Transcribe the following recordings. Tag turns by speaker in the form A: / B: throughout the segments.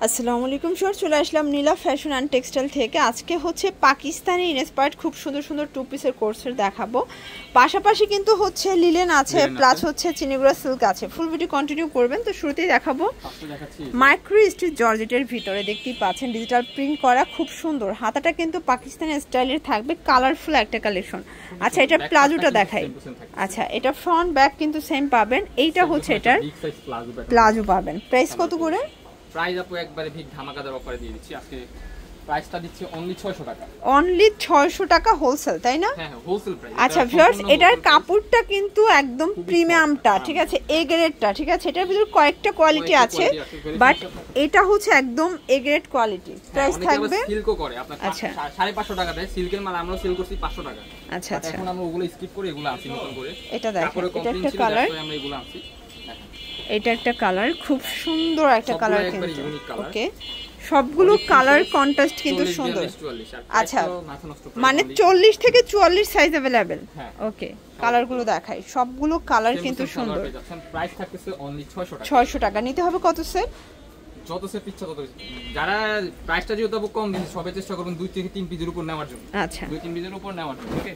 A: আসসালামু আলাইকুম স্যার, চলে আসলাম নীলা ফ্যাশন অ্যান্ড টেক্সটাইল থেকে। আজকে হচ্ছে পাকিস্তানি ইন্সপায়ার্ড খুব সুন্দর সুন্দর টু পিসের কোর্সের দেখাবো। পাশাপাশি কিন্তু হচ্ছে লিলেন আছে, প্লাস হচ্ছে চিনিগুড়া সিল্ক আছে। ফুল ভিডিও কন্টিনিউ করবেন। তো শুরুতেই দেখাবো মাইক্রো স্টিচ জর্জেটের ভিতরে দেখতেই পাচ্ছেন ডিজিটাল প্রিন্ট করা, খুব সুন্দর। হাতাটা কিন্তু পাকিস্তানি স্টাইলের থাকবে, কালারফুল একটা কালেকশন। আচ্ছা, এটা প্লাজোটা দেখাই। আচ্ছা, এটা ফ্রন্ট ব্যাক কিন্তু সেম পাবেন। এইটা হচ্ছে এটার প্লাজো পাবেন। প্রাইস কত করে?
B: প্রাইস আপু একবারে বিগ ধামাকাদার অফারে দিয়ে দিচ্ছি। আজকে প্রাইসটা দিচ্ছি অনলি 600 টাকা।
A: অনলি 600 টাকা হোলসেল, তাই না?
B: হ্যাঁ হ্যাঁ, হোলসেল প্রাইস।
A: আচ্ছা ভিউয়ার্স, এটার কাপড়টা কিন্তু একদম প্রিমিয়ামটা, ঠিক আছে, এ গ্রেডটা, ঠিক আছে। এটার ভিতর কয়েকটা কোয়ালিটি আছে, বাট এটা হচ্ছে একদম এ গ্রেড কোয়ালিটি। প্রাইস থাকবে
B: সিল্কও করে আপনার 550 টাকা দেয়। সিল্কের মাল আমরা সেল করছি 500 টাকা।
A: আচ্ছা আচ্ছা,
B: এখন আমরা ওগুলো স্কিপ করে এগুলো আনছি নতুন করে।
A: এটা দেখেন, এটা একটা কালার,
B: আমরা এগুলো আনছি।
A: এটা একটা কালার, খুব সুন্দর একটা কালার কিন্তু। ওকে, সবগুলো কালার কন্ট্রাস্ট কিন্তু সুন্দর। আচ্ছা, মানে 40 থেকে 44 সাইজ अवेलेबल। ওকে, কালারগুলো দেখাই, সবগুলো কালার কিন্তু সুন্দর।
B: প্রাইস থাকতেছে অনলি 600 টাকা।
A: 600 টাকা। নিতে হবে কত সেট?
B: যত সেট ইচ্ছা তত। যারা প্রাইসটা যেহেতু কম দিন, সবাই চেষ্টা করবেন 2 থেকে 3 পিসের উপর নেওয়ার জন্য।
A: আচ্ছা,
B: 2-3 পিসের উপর নেওয়ার জন্য। ওকে,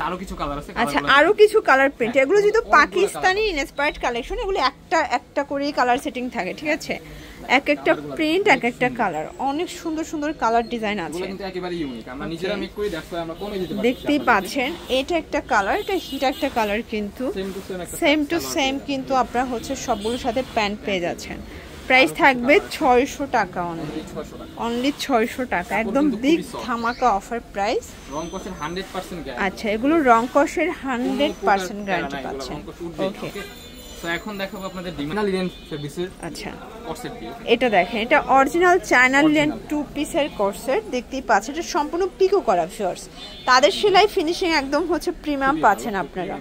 B: আরো কিছু কালার আছে।
A: আচ্ছা, আরো কিছু কালার প্রিন্ট। এগুলো যেহেতু পাকিস্তানি ইন্সপায়ার্ড কালেকশন, এগুলো একটা একটা করেই কালার সেটিং থাকে, ঠিক আছে। এক একটা প্রিন্ট, এক একটা কালার, অনেক সুন্দর সুন্দর কালার ডিজাইন আছে।
B: এগুলো কিন্তু একেবারে ইউনিক। আমরা নিজেরা মেক করি, দেখো আমরা কমে দিতে পারি।
A: দেখতেই পাচ্ছেন, এটা একটা কালার, এটা হিট একটা কালার কিন্তু সেম টু সেম কিন্তু আপনারা হচ্ছে সবগুলোর সাথে প্যান্ট পেয়ে যাচ্ছেন। প্রাইস থাকবে 600 টাকা অনলি 600 টাকা। একদম বিগ ধামাকা অফার প্রাইস।
B: রং কষের 100% গ্যারান্টি।
A: আচ্ছা, এগুলো রং কষের 100% গ্যারান্টি পাচ্ছেন। ওকে,
B: তো এখন দেখাবো আপনাদের ডিমান্ড লিনেন ফেব্রিক্সের।
A: আচ্ছা,
B: কোর্সেট দিয়ে
A: এটা দেখেন, এটা অরিজিনাল চায়না লিনেন টু পিসের কোর্সেট। দেখতেই পাচ্ছেন, এটা সম্পূর্ণ পিকো করা ভিউয়ার্স। তাদের সেলাই ফিনিশিং একদম হচ্ছে প্রিমিয়াম পাচ্ছেন আপনারা।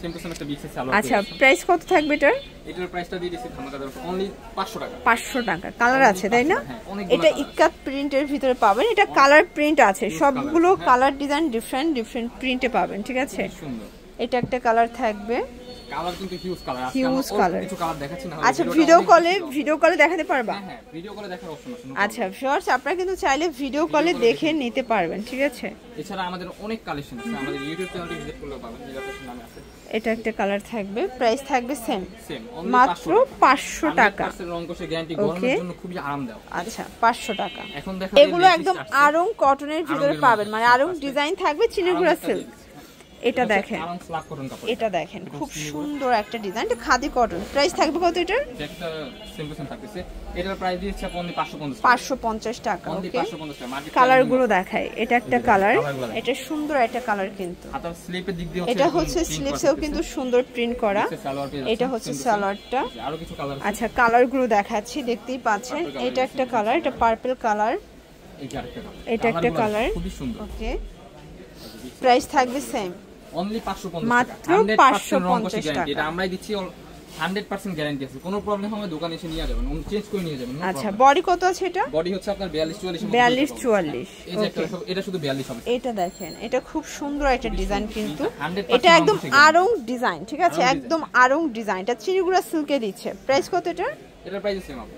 B: সেম টু সেম একটা বিক্সের সালোয়ার।
A: আচ্ছা, প্রাইস কত থাকবে এটার?
B: এটার প্রাইসটা দিয়ে দিয়েছি ধামাকাদার অনলি 500 টাকা।
A: 500 টাকা। কালার আছে, তাই না? এটা ইক্কাত প্রিন্টের ভিতরে পাবেন। এটা কালার প্রিন্ট আছে, সবগুলো কালার ডিজাইন ডিফারেন্ট ডিফারেন্ট প্রিন্টে পাবেন, ঠিক আছে। এটা একটা কালার থাকবে,
B: কালার কিন্তু হিউজ কালার আছে।
A: Huge colour.
B: কিছু কালার দেখাচ্ছি না।
A: আচ্ছা, ভিডিও কলে দেখাতে পারবা?
B: হ্যাঁ, ভিডিও কলে দেখার অপশন আছে।
A: আচ্ছা ভিউয়ার্স, আপনারা কিন্তু চাইলে ভিডিও কলে দেখে নিতে পারবেন, ঠিক আছে।
B: এছাড়া আমাদের অনেক কালেকশন আছে, আমাদের ইউটিউব চ্যানেলটি ভিজিট করলে পাবেন। নীলা ফ্যাশন নামে আছে।
A: এটা একটা কালার থাকবে, প্রাইস থাকবে সেম মাত্র 500 টাকা।
B: রং কষে গ্যারান্টি, গরমের জন্য খুবই আরামদায়ক।
A: আচ্ছা, 500 টাকা।
B: এখন দেখো,
A: এগুলো একদম আরং কটনের ভিতরে পাবেন, মানে আরং ডিজাইন থাকবে, চিনিগুড়া সিল্ক। এটা দেখেন, এটা দেখেন, খুব সুন্দর একটা ডিজাইন, এটা খাদি কটন। প্রাইস থাকবে কত এটার?
B: একটা সিম্পল থাকতেছে। এটার প্রাইস দিয়েছে আপনি
A: 550 টাকা। ওকে,
B: 550 টাকা।
A: কালারগুলো দেখাই। এটা একটা কালার, এটা সুন্দর একটা কালার কিন্তু।
B: হাতার স্লিপের দিক দিয়ে
A: এটা হচ্ছে স্লিপসেও কিন্তু সুন্দর প্রিন্ট করা। এটা হচ্ছে সালোয়ারটা।
B: আরো কিছু কালার।
A: আচ্ছা, কালারগুলো দেখাচ্ছি, দেখতেই পাচ্ছেন। এটা একটা কালার, এটা পার্পল কালার। এটা একটা কালার, খুবই সুন্দর। ওকে, প্রাইস থাকবে সেম
B: অনলি 550
A: মাত্র 550 টাকা।
B: এটা আমরাই দিচ্ছি, 100% গ্যারান্টি আছে। কোনো প্রবলেম হবে দোকানে এসে নিয়ে যাবেন, চেঞ্জ করে নিয়ে যাবেন।
A: আচ্ছা, বডি কত আছে এটা?
B: বডি হচ্ছে আপনার 42-44।
A: 42-44।
B: ওকে, এটা শুধু 42 হবে।
A: এটা দেখেন, এটা খুব সুন্দর একটা ডিজাইন কিন্তু। এটা একদম আরং ডিজাইন, ঠিক আছে, একদম আরং ডিজাইন। এটা চিনিগুড়া সিল্কে দিচ্ছে। প্রাইস কত এটা?
B: এটার প্রাইস সেম হবে।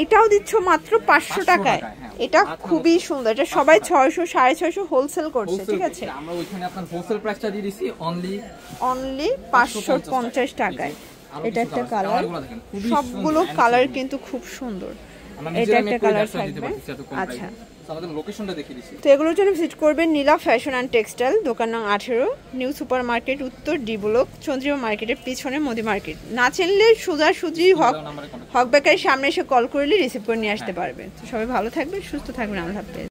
A: এটাও দিচ্ছ মাত্র 500 টাকায়। এটা খুবই সুন্দর। এটা সবাই 600 650 হোলসেল করছে, ঠিক আছে।
B: আমরা ওইখানে আপনার হোলসেল প্রাইসটা দিয়ে দিছি অনলি
A: 550 টাকায়। এটা একটা কালার, সবগুলো কালার কিন্তু খুব সুন্দর। এটা একটা কালার থাকবে। আচ্ছা,
B: আমাদের লোকেশনটা দেখিয়ে দিচ্ছি।
A: তো এগুলোর জন্য ভিজিট করবেন নীলা ফ্যাশন অ্যান্ড টেক্সটাইল, দোকান নং 18, নিউ সুপার মার্কেট, উত্তর ডি ব্লক, চন্দ্রিমা মার্কেটের পিছনে মোদি মার্কেট। না চিনলে সোজাসুজি হক বেকারির সামনে এসে কল করলে রিসিভ করে নিয়ে আসতে পারবেন। তো সবাই ভালো থাকবেন, সুস্থ থাকবেন। আল্লাহ হাফেজ।